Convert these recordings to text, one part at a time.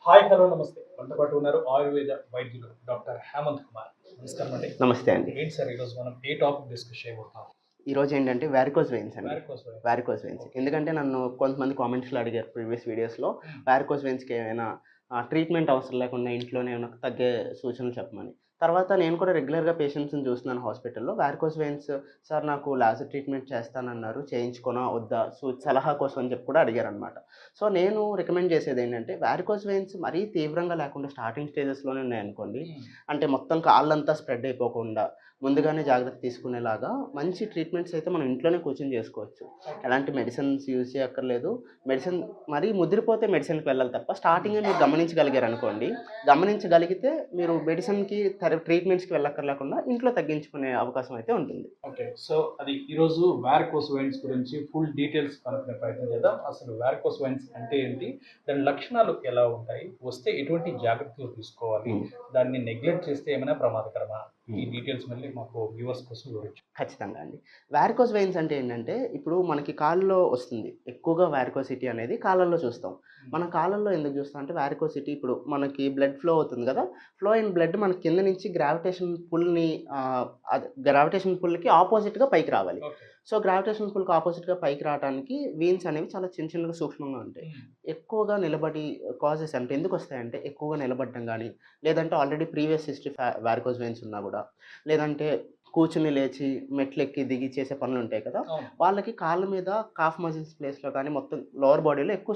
Hi hello నమస్తే. మనతో పాటు ఉన్నారు ఆయుర్వేద వైద్యులు డాక్టర్ హేమంత్ కుమార్. నమస్కారం అండి. నమస్తే అండి. ఏంటి సార్ ఈరోజు మనం ఏ టాపిక్ డిస్కస్ చేయబోతున్నాం? ఈరోజు ఏంటంటే వారికోస్ వెయిన్స్ అండి. Varicose veins. Varicose veins. Okay. ఎందుకంటే నన్ను కొంతమంది కామెంట్స్‌లో అడిగారు ప్రీవియస్ వీడియోస్‌లో హ్మ్. వారికోస్ వెయిన్స్‌కి ఏమైనా ట్రీట్మెంట్ అవసరం లేకుండా ఇంట్లోనే ఏమైనా తగ్గే సూచనలు చెప్పమని. తర్వాత నేను కూడా రెగ్యులర్‌గా పేషెంట్స్‌ని చూస్తున్నాను హాస్పిటల్‌లో. వారికోస్ వెయిన్స్ సార్ నాకు లాజర్ ట్రీట్మెంట్ చేస్తానన్నారు. చేయించుకోనా? వద్దా? సలహా కోసం అని చెప్పి కూడా అడిగారనమాట. సో, నేను రికమెండ్ చేసేదేంటంటే వారికోస్ వెయిన్స్ మరీ తీవ్రంగా లేకుండా స్టార్టింగ్ స్టేజెస్‌లోనే ఉన్నాయనుకోండి. హ్మ్. అంటే మొత్తం కాళ్ళంతా స్ప్రెడ్ అయిపోకుండా ముందుగానే జాగ్రత్త తీసుకునేలాగా మంచి ట్రీట్మెంట్స్ అయితే మనం ఇంట్లోనే కూర్చొని చేసుకోవచ్చు. ఓకే. ఎలాంటి మెడిసిన్స్ యూజ్ చేయక్కర్లేదు. మెడిసిన్ మరీ ముదిరిపోతే మెడిసిన్‌కి వెళ్ళాలి తప్ప హ్మ్. స్టార్టింగే మీరు గమనించగలిగారనుకోండి, గమనించగలిగితే మీరు మెడిసిన్‌కి ట్రీట్మెంట్స్‌కి వెళ్ళక్కర్లేకుండా ఇంట్లో తగ్గించుకునే అవకాశం అయితే ఉంటుంది. ఓకే. సో, అది ఈరోజు వారికోస్ వెయిన్స్ గురించి ఫుల్ డీటెయిల్స్ కనుక్కునే ప్రయత్నం చేద్దాం. అసలు వారికోస్ వెయిన్స్ అంటే ఏంటి? దాని లక్షణాలు ఎలా ఉంటాయి? వస్తే ఎటువంటి జాగ్రత్తలు తీసుకోవాలి? హ్మ్. దాన్ని నెగ్లెక్ట్ చేస్తే ఏమైనా ప్రమాదకరమా? ఈ హ్మ్. డీటెయిల్స్ మళ్ళీ మాకు వ్యూవర్స్ కోసం వివరించండి. ఖచ్చితంగా అండి. వారికోస్ వెయిన్స్ అంటే ఏంటంటే, ఇప్పుడు మనకి కాళ్ళలో వస్తుంది. ఎక్కువగా వారికోసిటీ అనేది కాళ్ళల్లో చూస్తాం. హ్మ్. మనం కాళ్ళల్లో ఎందుకు చూస్తాం అంటే, వారికోసిటీ ఇప్పుడు మనకి బ్లడ్ ఫ్లో అవుతుంది గదా! ఫ్లో అయిన బ్లడ్ మన కింద నుంచి గ్రావిటేషన్ పుల్‌కి ఆపోజిట్‌గా పైకి రావాలి. ఓకే. సో, గ్రావిటేషన్ పుల్‌కి ఆపోజిట్‌గా పైకి రావటానికి వీన్స్ అనేవి చాలా చిన్నగా సూక్ష్మంగా ఉంటాయి. హ్మ్. ఎక్కువగా నిలబడి కాజెస్ అంటే ఎందుకొస్తాయంటే, ఎక్కువగా నిలబడడం గానీ, లేదంటే already previous history varicose veins ఉన్నా గూడా, లేదంటే కూర్చొని లేచి మెట్లెక్కి, దిగి చేసే పనులుంటాయి కదా! అవును. వాళ్ళకి కాళ్ళ మీద కాఫ్ మజిల్స్ ప్లేస్‌లో కానీ మొత్తం లోవర్ బాడీలో ఎక్కువ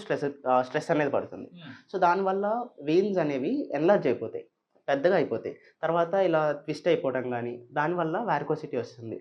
స్ట్రెస్ అనేది పడుతుంది. హ్మ్. సో, దానివల్ల వెయిన్స్ అనేవి ఎన్లార్జ్ అయిపోతాయి. పెద్దగా అయిపోతాయి. తర్వాత ఇలా ట్విస్ట్ అయిపోవడం గానీ, దానివల్ల వారికోసిటీ వస్తుంది.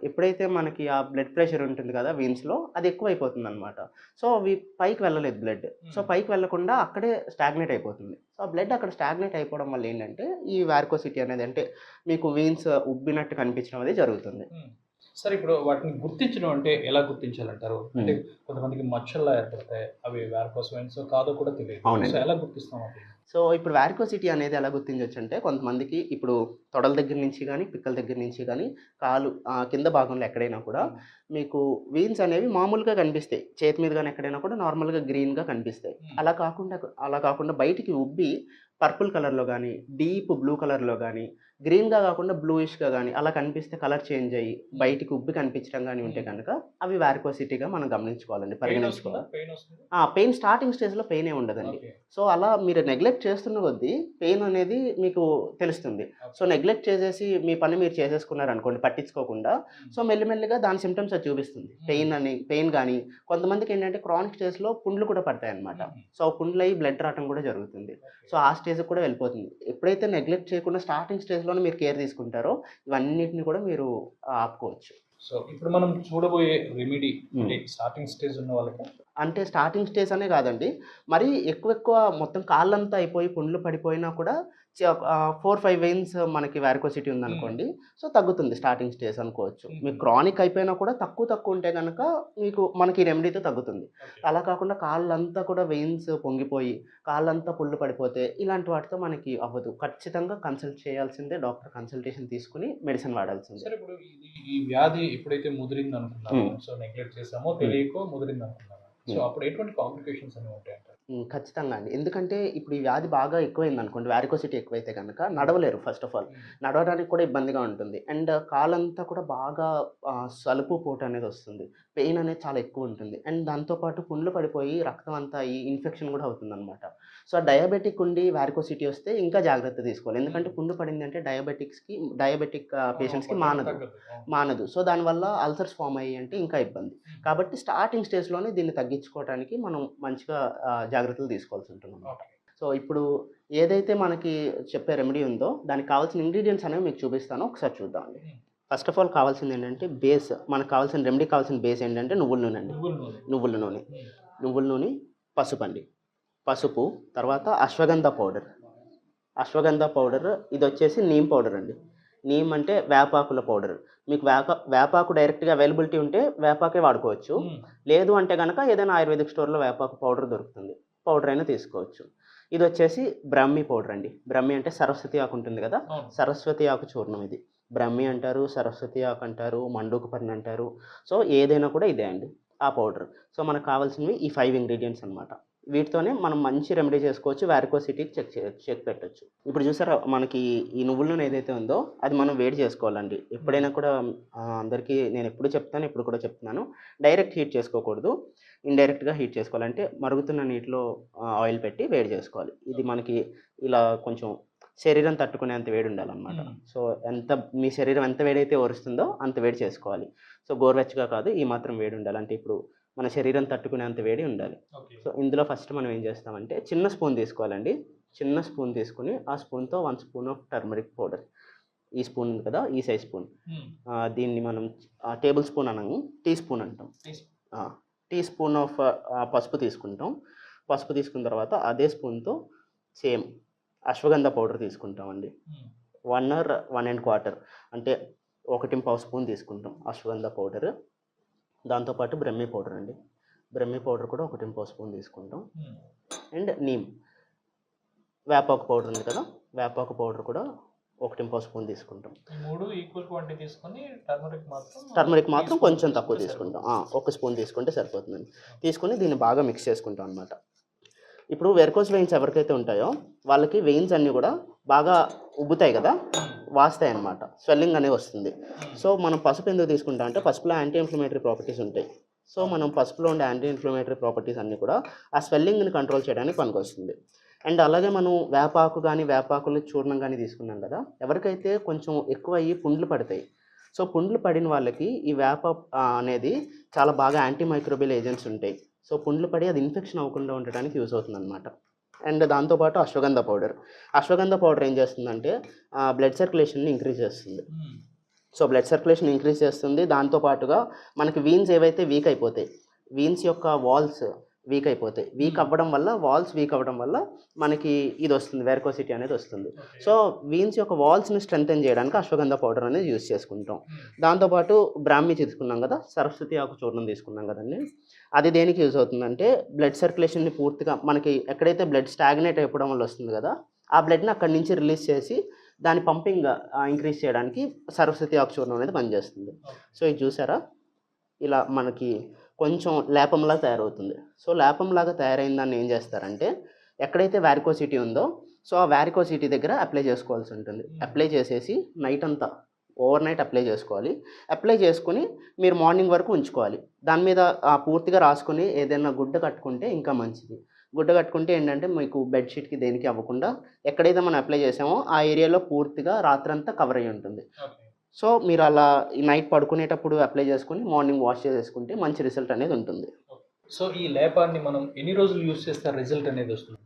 ఎప్పుడైతే మనకి ఆ బ్లడ్ ప్రెషర్ ఉంటుంది కదా వీన్స్‌లో అది ఎక్కువైపోతుందనమాట. సో, అవి పైకి వెళ్ళలేదు బ్లడ్. సో, హ్మ్. పైకి వెళ్ళకుండా అక్కడే స్టాగ్నేట్ అయిపోతుంది. సో, ఆ బ్లడ్ అక్కడ స్టాగ్నేట్ అయిపోవడం వల్ల ఏంటంటే, ఈ వారికోసిటీ అనేది అంటే మీకు వీన్స్ ఉబ్బినట్టు కనిపించడం అనేది జరుగుతుంది. హ్మ్. సరే ఇప్పుడు వాటిని గుర్తించడం అంటే ఎలా గుర్తించాలంటారు? అంటే హ్మ్. కొంతమందికి మచ్చల్లా ఏర్పడతాయి. అవి వారికోస్ వెయిన్సో కాదో కూడా తెలీదు. సో, అవునండి. ఎలా గుర్తిస్తాం వాటిని? సో, ఇప్పుడు వారికోసిటీ అనేది ఎలా గుర్తించొచ్చంటే, కొంతమందికి ఇప్పుడు తొడల దగ్గర నుంచి గానీ, పిక్కల దగ్గర నుంచి గానీ, కింద భాగంలో ఎక్కడైనా కూడా హ్మ్. మీకు వీన్స్ అనేవి మామూలుగా కనిపిస్తాయి. చేతి మీద గానీ ఎక్కడైనా కూడా నార్మల్‌గా గ్రీన్‌గా కనిపిస్తాయి. హ్మ్. అలా కాకుండా బయటికి ఉబ్బి పర్పుల్ కలర్‌లో గానీ, డీప్ బ్లూ కలర్‌లో గానీ, గ్రీన్‌గా కాకుండా బ్లూయిష్‌గా గానీ అలా కనిపిస్తే కలర్ చేంజ్ అయ్యి, హ్మ్. బయటికి ఉబ్బి కనిపించడం గానీ ఉంటే హ్మ్. గనక అవి వారికోసిటీగా మనం గమనించుకోవాలండి. పెయినొస్తుందా? పరిగణించుకోవాలి. పెయినొస్తుందా? పెయిన్ స్టార్టింగ్ స్టేజ్‌లో పెయినేం ఉండదండి. ఓకే. సో, అలా మీరు నెగ్లెక్ట్ చేస్తున్న కొద్దీ పెయిన్ అనేది మీకు తెలుస్తుంది. So, okay. నెగ్లెక్ట్ చేసేసి మీ పని మీరు చేసేసుకున్నారనుకోండి పట్టించుకోకుండా, హ్మ్. సో, మెల్లిమెల్లిగా దాని సింప్టమ్స్ అది చూపిస్తుంది. హ్మ్. పెయిన్ గాని, కొంతమందికేంటంటే క్రానిక్ స్టేజ్‌లో పుండ్లు కూడా పడతాయన్నమాట. హుహు. సో, పుండ్లయ్యి బ్లడ్ రావటం కూడా జరుగుతుంది. ఓకే. సో, ఆ స్టేజ్‌కి కూడా వెళ్ళిపోతుంది. ఎప్పుడైతే నెగ్లెక్ట్ చేయకుండా స్టార్టింగ్ స్టేజ్‌లోనే మీరు కేర్ తీసుకుంటారో, ఇవన్నిటిని కూడా మీరు ఆపుకోవచ్చు. సో, ఇప్పుడు మనం చూడబోయే రెమెడీ హ్మ్. అంటే స్టార్టింగ్ స్టేజ్ ఉన్న వాళ్ళకా? అంటే స్టార్టింగ్ స్టేజ్ అనే గాదండి. మరీ ఎక్కువ మొత్తం కాళ్ళంతా అయిపోయి పుండ్లు పడిపోయినా కూడా 4, 5 వెయిన్స్ మనకి వారికోసిటీ హ్మ్. ఉందనుకోండి. సో, తగ్గుతుంది స్టార్టింగ్ స్టేజ్ అనుకోవచ్చు. హుహు. మీకు క్రానిక్ అయిపోయినా కూడా తక్కువ ఉంటే గనక మనకి ఈ రెమెడీతో తగ్గుతుంది. ఓకే. అలా కాకుండా కాళ్ళంతా కూడా వెయిన్స్ పొంగిపోయి, కాళ్ళంతా పుండ్లు పడిపోతే ఇలాంటి వాటితో మనకి అవ్వదు. ఖచ్చితంగా కన్సల్ట్ చేయాల్సిందే. డాక్టర్ కన్సల్టేషన్ తీసుకొని మెడిసిన్ వాడాల్సిందే. సరే ఇప్పుడు ఈ వ్యాధి ఎప్పుడైతే ముదిరిందనుకున్నామో, హ్మ్. సో, నెగ్లెక్ట్ చేసామో, హ్మ్. తెలియకో ముదిరిందనుకున్నాము. సో, హ్మ్. అప్పుడు ఎటువంటి కాంప్లికేషన్స్ అనేవి ఉంటాయంటారు? ఖచ్చితంగా అండి. ఎందుకంటే ఇప్పుడు ఈ వ్యాధి బాగా ఎక్కువైందనుకోండి, వారికోసిటీ ఎక్కువైతే గనక హ్మ్. నడవలేరు ఫస్ట్ ఆఫ్ ఆల్. హ్మ్. నడవడానికి కూడా ఇబ్బందిగా ఉంటుంది. అండ్ కాలంతా కూడా బాగా సలుపు, పోటు అనేదొస్తుంది. పెయిన్ అనేది చాలా ఎక్కువుంటుంది. అండ్ దాంతో పాటు పుండ్లు పడిపోయి రక్తం అంతా ఈ ఇన్ఫెక్షన్ గూడా అవుతుందనమాట. సో, డయాబెటిక్ ఉండి వారికోసిటీ వస్తే ఇంకా జాగ్రత్త తీసుకోవాలి. హ్మ్. ఎందుకంటే పుండు పడిందంటే డయాబెటిక్ అవును. పేషెంట్స్‌కి కొంతమందికి మానదు. తగ్గదు. అవును. మానదు. సో, దానివల్ల అల్సర్స్ ఫార్మ్ అయ్యాయి అంటే ఇంకా ఇబ్బంది. హుహు. కాబట్టి స్టార్టింగ్ స్టేజ్‌లోనే దీన్ని తగ్గించుకోవటానికి మనం మంచిగా జాగ్రత్తలు తీసుకోవాల్సుంటుందనమాట. ఓకే. సో, ఇప్పుడు ఏదైతే మనకి చెప్పే రెమెడీ ఉందో, దానికి కావాల్సిన ఇంగ్రీడియెంట్స్ అనేవి మీకు చూపిస్తాను. ఒకసారి చూద్దామండి. హ్మ్. ఫస్ట్ ఆఫ్ ఆల్ కావాల్సిందేంటంటే మనకు కావాల్సిన రెమెడీకి కావాల్సిన బేస్ ఏంటంటే నువ్వుల నూనండి. నువ్వుల నూనె. నువ్వుల నూనె. హ్మ్. నువ్వుల నూనె, పసుపండి. పసుపు, తర్వాత అశ్వగంధ పౌడర్. అశ్వగంధ పౌడర్ ఇదొచ్చేసి నీమ్ పౌడర్ అండి. నీమ్ అంటే వేపాకుల పౌడర్. మీకు వేపాకు డైరెక్ట్‌గా అవైలబిలిటీ ఉంటే వేపాకే వాడుకోవచ్చు. హ్మ్. లేదు అంటే గనక ఏదైనా ఆయుర్వేదిక్ స్టోర్‌లో వేపాకు పౌడర్ దొరుకుతుంది. పౌడర్ అయినా తీసుకోవచ్చు. ఇదొచ్చేసి బ్రాహ్మి పౌడర్ అండి. బ్రాహ్మి అంటే సరస్వతి ఆకు ఉంటుంది గదా! అవును. సరస్వతి ఆకు చూర్ణం ఇది. బ్రాహ్మి అంటారు, సరస్వతి ఆకు అంటారు, మండూకపర్ణి అంటారు. సో, ఏదైనా కూడా ఇదే అండి. ఆ పౌడర్. సో, మనకు కావాల్సినవి ఈ 5 ఇంగ్రీడియెంట్స్ అన్నమాట. వీటితోనే మనం మంచి రెమెడీ చేసుకోవచ్చు, వారికోసిటీకి చెక్ పెట్టొచ్చు. ఇప్పుడు చూసారా మనకి ఈ నువ్వుల నూనె ఏదైతే ఉందో అది మనం వేడి చేసుకోవాలండి. ఎప్పుడైనా కూడా అందరికీ నేను ఎప్పుడు చెప్తాను, ఇప్పుడు కూడా చెప్తున్నాను, డైరెక్ట్ హీట్ చేసుకోకూడదు. ఇండైరెక్ట్గా హీట్ చేసుకోవాలంటే మరుగుతున్న నీటిలో ఆయిల్ పెట్టి వేడి చేసుకోవాలి. ఇది మనకి ఇలా కొంచెం శరీరం తట్టుకునేంత వేడి ఉండాలన్నమాట. సో మీ శరీరం ఎంత వేడైతే ఓరుస్తుందో అంత వేడి చేసుకోవాలి. సో గోరువెచ్చగా కాదు, ఈ మాత్రం వేడి ఉండాలి. అంటే ఇప్పుడు మన శరీరం తట్టుకునేంత వేడి ఉండాలి. సో ఇందులో ఫస్ట్ మనం ఏం చేస్తామంటే చిన్న స్పూన్ తీసుకోవాలండి. చిన్న స్పూన్ తీసుకుని ఆ స్పూన్తో 1 స్పూన్ ఆఫ్ టర్మరిక్ పౌడర్, ఈ స్పూన్ ఉంది కదా, ఈ సైజ్ స్పూన్, దీన్ని మనం టేబుల్ స్పూన్ అనము, టీ స్పూన్ అంటాం. టీ స్పూన్ ఆఫ్ పసుపు తీసుకుంటాం. పసుపు తీసుకున్న తర్వాత అదే స్పూన్తో సేమ్ అశ్వగంధ పౌడర్ తీసుకుంటామండి. 1 or 1.25 అంటే 1.5 స్పూన్ తీసుకుంటాం అశ్వగంధ పౌడర్. దాంతోపాటు బ్రహ్మీ పౌడర్ అండి, బ్రహ్మీ పౌడర్ కూడా 1.5 స్పూన్ తీసుకుంటాం. అండ్ నీమ్ వేపాకు పౌడర్ ఉంది కదా, వేపాకు పౌడర్ కూడా 1.5 స్పూన్ తీసుకుంటాం. 3 ఈక్వల్ క్వాంటిటీ తీసుకొని టర్మరిక్ మాత్రం కొంచెం తక్కువ తీసుకుంటాం. 1 స్పూన్ తీసుకుంటే సరిపోతుందండి. తీసుకొని దీన్ని బాగా మిక్స్ చేసుకుంటాం అనమాట. ఇప్పుడు వెరికోస్ వెయిన్స్ ఎవరికైతే ఉంటాయో వాళ్ళకి వెయిన్స్ అన్నీ కూడా బాగా ఉబ్బుతాయి కదా, వాస్తాయి అన్నమాట, స్వెల్లింగ్ అనేది వస్తుంది. సో మనం పసుపు ఎందుకు తీసుకుంటాం అంటే పసుపులో యాంటీ ఇన్ఫ్లమేటరీ ప్రాపర్టీస్ ఉంటాయి. సో మనం పసుపులో ఉండే యాంటీ ఇన్ఫ్లమేటరీ ప్రాపర్టీస్ అన్నీ కూడా ఆ స్వెల్లింగ్ని కంట్రోల్ చేయడానికి పనికొస్తుంది. అండ్ అలాగే మనం వేపాకు కానీ వేపాకులు చూర్ణం కానీ తీసుకున్నాం కదా, ఎవరికైతే కొంచెం ఎక్కువ అయ్యి పుండ్లు పడతాయి, సో పుండ్లు పడిన వాళ్ళకి ఈ వేప అనేది చాలా బాగా యాంటీ మైక్రోబియల్ ఏజెంట్స్ ఉంటాయి. సో పుండ్లు పడి అది ఇన్ఫెక్షన్ అవ్వకుండా ఉండడానికి యూజ్ అవుతుంది అనమాట. అండ్ దాంతోపాటు అశ్వగంధ పౌడర్ ఏం చేస్తుందంటే బ్లడ్ సర్క్యులేషన్ని ఇంక్రీజ్ చేస్తుంది. సో బ్లడ్ సర్క్యులేషన్ ఇంక్రీజ్ చేస్తుంది. దాంతోపాటుగా మనకి వీన్స్ ఏవైతే వీక్ అయిపోతాయి, వీన్స్ యొక్క వాల్స్ వీక్ అయిపోతాయి, వాల్స్ వీక్ అవ్వడం వల్ల మనకి ఇది వస్తుంది, వెరికోసిటీ అనేది వస్తుంది. సో వీన్స్ యొక్క వాల్స్ని స్ట్రెంథెన్ చేయడానికి అశ్వగంధ పౌడర్ అనేది యూజ్ చేసుకుంటాం. దాంతోపాటు బ్రాహ్మీ తీసుకున్నాం కదా, సరస్వతి ఆకు చూర్ణం తీసుకున్నాం కదండి, అది దేనికి యూజ్ అవుతుందంటే బ్లడ్ సర్క్యులేషన్ని పూర్తిగా మనకి ఎక్కడైతే బ్లడ్ స్టాగ్నేట్ అయిపోవడం వల్ల వస్తుంది కదా, ఆ బ్లడ్ని అక్కడి నుంచి రిలీజ్ చేసి దాని పంపింగ్ ఇంక్రీజ్ చేయడానికి సరస్వతి ఆకు చూర్ణం అనేది పనిచేస్తుంది. సో ఇది చూసారా, ఇలా మనకి కొంచెం లేపంలా తయారవుతుంది. సో లేపంలాగా తయారైన దాన్ని ఏం చేస్తారంటే ఎక్కడైతే వారికోసిటీ ఉందో సో ఆ వారికోసిటీ దగ్గర అప్లై చేసుకోవాల్సి ఉంటుంది. అప్లై చేసేసి నైట్ అంతా ఓవర్ నైట్ అప్లై చేసుకోవాలి. అప్లై చేసుకుని మీరు మార్నింగ్ వరకు ఉంచుకోవాలి. దాని మీద పూర్తిగా రాసుకొని ఏదైనా గుడ్డ కట్టుకుంటే ఇంకా మంచిది. గుడ్డ కట్టుకుంటే ఏంటంటే మీకు బెడ్షీట్కి దేనికి అవ్వకుండా ఎక్కడైతే మనం అప్లై చేసామో ఆ ఏరియాలో పూర్తిగా రాత్రంతా కవర్ అయ్యి ఉంటుంది. సో మీరు అలా ఈ నైట్ పడుకునేటప్పుడు అప్లై చేసుకుని మార్నింగ్ వాష్ చేసేసుకుంటే మంచి రిజల్ట్ అనేది ఉంటుంది. సో ఈ లేపాన్ని మనం ఎన్ని రోజులు యూజ్ చేస్తే రిజల్ట్ అనేది వస్తుంది?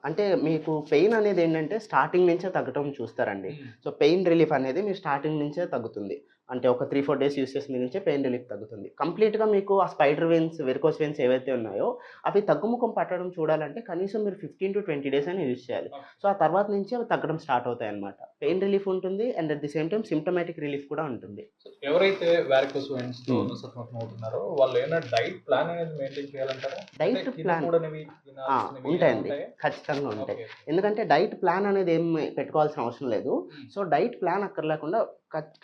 అంటే మీకు పెయిన్ అనేది ఏంటంటే స్టార్టింగ్ నుంచే తగ్గటం చూస్తారండి. సో పెయిన్ రిలీఫ్ అనేది మీరు స్టార్టింగ్ నుంచే తగ్గుతుంది. అంటే ఒక 3-4 డేస్ యూస్ చేసిన నుంచే పెయిన్ రిలీఫ్ తగ్గుతుంది. కంప్లీట్గా మీకు ఆ స్పైడర్ వెయిన్స్, వెరికోస్ వెయిన్స్ ఏవైతే ఉన్నాయో అవి తగ్గుముఖం పట్టడం చూడాలంటే కనీసం మీరు 15 to 20 డేస్ అయినా యూజ్ చేయాలి. సో ఆ తర్వాత నుంచి అవి తగ్గడం స్టార్ట్ అవుతాయి అనమాట. పెయిన్ రిలీఫ్ ఉంటుంది and at the same time symptomatic relief కూడా ఉంటుంది. ఎవరైతే వెరికోస్ వెయిన్స్ తో సతమతమవుతున్నారో వాళ్ళు ఏమైనా డైట్ ప్లాన్ అనేది మెయింటైన్ చేయాలంటారా? డైట్ ప్లాన్ ఉంటాయండి, ఖచ్చితంగా ఉంటాయి. ఎందుకంటే డైట్ ప్లాన్ అనేది ఏం పెట్టుకోవాల్సిన అవసరం లేదు. సో డైట్ ప్లాన్ అక్కర్లేకుండా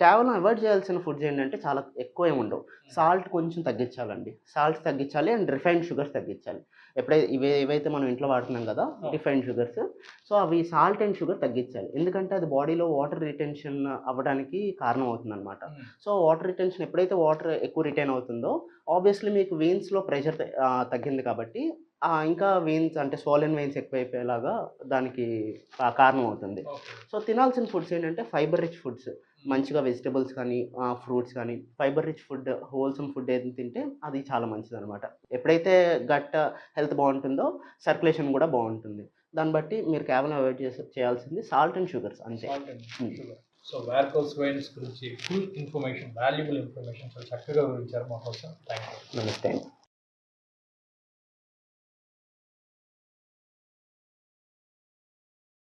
కేవలం అవాయిడ్ చేయాల్సిన ఫుడ్స్ ఏంటంటే చాలా ఎక్కువ ఏమి ఉండవు. సాల్ట్ కొంచెం తగ్గించాలండి, సాల్ట్ తగ్గించాలి అండ్ రిఫైన్డ్ షుగర్స్ తగ్గించాలి. ఎప్పుడైతే ఏవైతే మనం ఇంట్లో వాడుతున్నాం కదా రిఫైన్డ్ షుగర్స్, సో అవి సాల్ట్ అండ్ షుగర్ తగ్గించాలి. ఎందుకంటే అది బాడీలో వాటర్ రిటెన్షన్ అవ్వడానికి కారణం అవుతుంది అనమాట. సో వాటర్ రిటెన్షన్ ఎప్పుడైతే వాటర్ ఎక్కువ రిటైన్ అవుతుందో ఆబ్వియస్లీ మీకు వెయిన్స్లో ప్రెషర్ తగ్గింది కాబట్టి ఇంకా వెయిన్స్ అంటే స్వాలెన్ వెయిన్స్ ఎక్కువైపోయేలాగా దానికి కారణం అవుతుంది. సో తినాల్సిన ఫుడ్స్ ఏంటంటే ఫైబర్ రిచ్ ఫుడ్స్, మంచిగా వెజిటబుల్స్ కానీ ఫ్రూట్స్ కానీ fibre rich food, wholesome food ఏది తింటే అది చాలా మంచిది అనమాట. ఎప్పుడైతే గట్ హెల్త్ బాగుంటుందో సర్క్యులేషన్ కూడా బాగుంటుంది. దాన్ని బట్టి మీరు కేవలం అవాయిడ్ చేయాల్సింది సాల్ట్ అండ్ షుగర్స్ అంతే. సో వెరికోస్ వెయిన్స్ గురించి ఫుల్ ఇన్ఫర్మేషన్, వాల్యుబుల్ ఇన్ఫర్మేషన్ చాలా చక్కగా వివరించారు మా కోసం. Thank you. నమస్తే.